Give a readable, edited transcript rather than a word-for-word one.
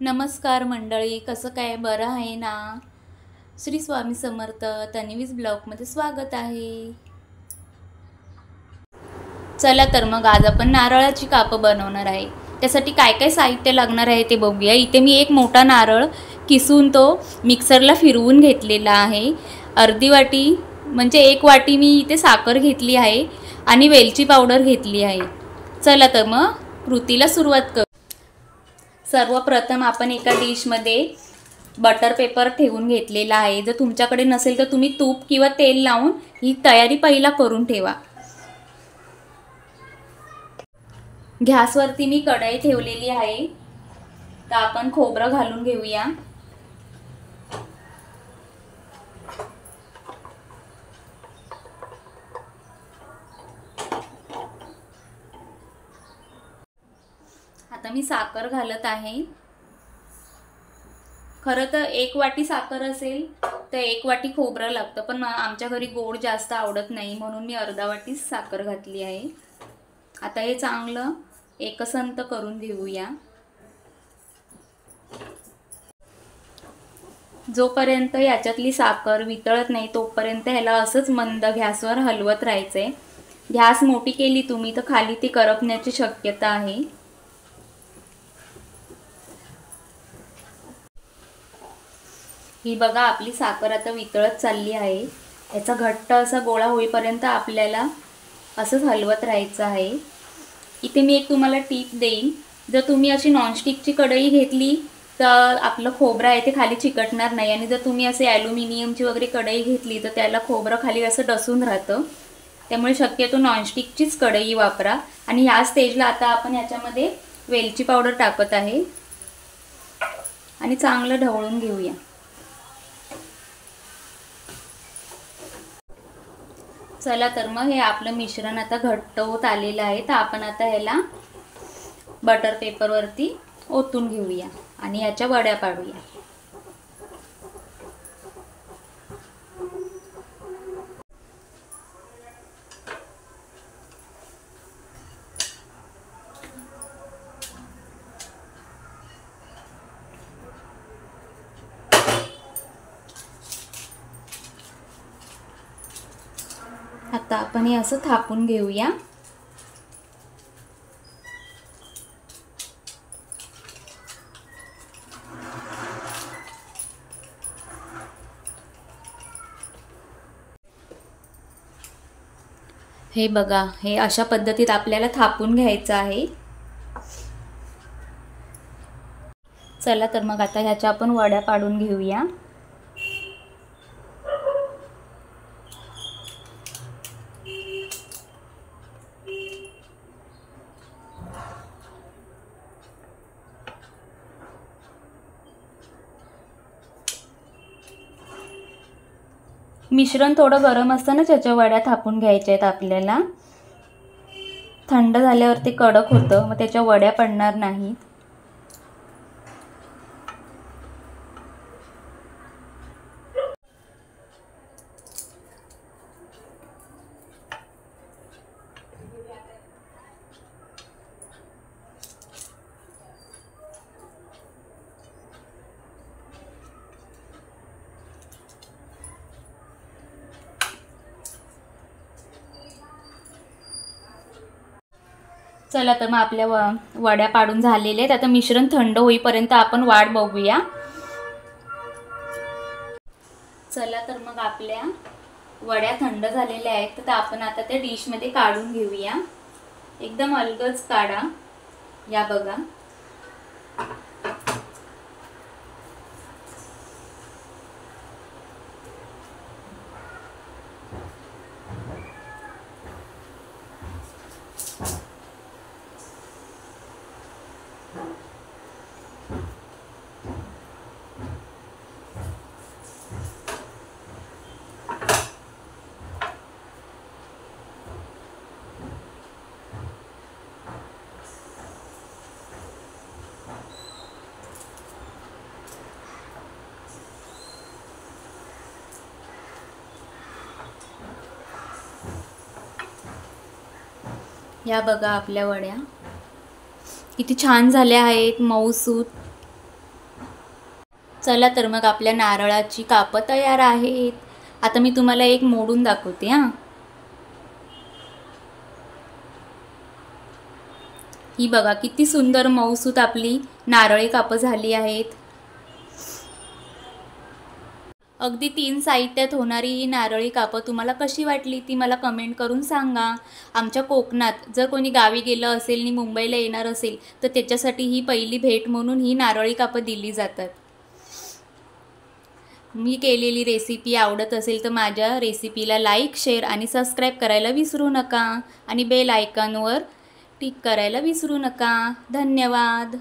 नमस्कार मंडळी, कसं काय, बरं आहे ना? श्री स्वामी समर्थ. तन्वीज ब्लॉगमध्ये स्वागत आहे. चला तर मग आज आपण नारळाची कापं बनवणार आहे. त्यासाठी काय काय साहित्य लागणार आहे ते बघूया. इथे मी एक मोठा नारळ किसून तो मिक्सरला फिरवून घेतलेला आहे. अर्धी वाटी म्हणजे 1 वाटी मी इथे साखर घेतली आहे आणि वेलची पावडर घेतली आहे. चला तर मग कृतीला सुरुवात करू. सर्वप्रथम आपण एका डिशमध्ये बटर पेपर ठेवून घेतलेला आहे. जर तुमच्याकडे नसेल तर तुम्ही तूप किंवा तेल लावून ही तयारी पहिला करून ठेवा. गॅसवरती मी कढई ठेवलेली आहे. तर आपण खोबरं घालून घेऊया. आता मी साखर घालत आहे. खरं तर 1 वाटी साखर असेल तर 1 वाटी खोबरं लागतं, पण आमच्या घरी गोड जास्त आवडत नाही म्हणून मी अर्धा वाटी साखर घातली आहे. आता हे चांगलं एकसंत करून घेऊया. जोपर्यंत याच्यातली साखर वितळत नाही तोपर्यंत ह्याला असंच मंद गॅसवर हलवत राहायचंय. गॅस मोठी केली तुम्ही तर खाली ती करपण्याची शक्यता आहे. ही बघा, आपली साखर आता वितळत चालली आहे. याचा घट्ट असा गोळा होईपर्यंत आपल्याला असंच हलवत राहायचं आहे. इथे मी एक तुम्हाला टिप देईन. जर तुम्ही अशी नॉनस्टिकची कढई घेतली तर आपलं खोबरं आहे ते खाली चिकटणार नाही, आणि जर तुम्ही असे ॲल्युमिनियमची वगैरे कढई घेतली तर त्याला खोबरं खाली असं डसून राहतं. त्यामुळे शक्यतो नॉनस्टिकचीच कढई वापरा. आणि ह्या स्टेजला आता आपण याच्यामध्ये वेलची पावडर टाकत आहे आणि चांगलं ढवळून घेऊया. चला तर मग हे आपलं मिश्रण आता घट्ट होत आलेलं आहे. तर आपण आता ह्याला बटर पेपरवरती ओतून घेऊया आणि याच्या वड्या पाडूया. आता आपण हे असं थापून घेऊया. हे बघा, हे अशा पद्धतीत आपल्याला थापून घ्यायचं आहे. चला तर मग आता ह्याच्या आपण वड्या पाडून घेऊया. मिश्रण थोडं गरम असताना त्याच्या वड्या थापून घ्यायच्या आहेत आपल्याला. थंड झाल्यावर ते कडक होतं, मग त्याच्या वड्या पडणार नाहीत. चला तर मग आपल्या वड्या पाडून झालेल्या आहेत. आता मिश्रण थंड होईपर्यंत आपण वाट बघूया. चला तर मग आपल्या वड्या थंड झालेल्या आहेत. तर आपण आता त्या डिशमध्ये काढून घेऊया. एकदम अलगद काढा. या बघा, या बघा आपल्या वड्या किती छान झाल्या आहेत, मऊसूत. चला तर मग आपल्या नारळाची कापं तयार आहेत. आता मी तुम्हाला एक मोडून दाखवते हां. ही बघा किती सुंदर मऊसूत आपली नारळी कापं झाली आहेत. अगदी 3 साहित्यात होणारी ही नारळी कापं तुम्हाला कशी वाटली ती मला कमेंट करून सांगा. आमच्या कोकणात जर कोणी गावी गेलं असेल आणि मुंबईला येणार असेल तर त्याच्यासाठी ही पहिली भेट म्हणून ही नारळी कापं दिली जातात. मी केलेली रेसिपी आवडत असेल तर माझ्या रेसिपीला लाईक, शेअर आणि सबस्क्राईब करायला विसरू नका आणि बेल आयकॉनवर टिक करायला विसरू नका. धन्यवाद.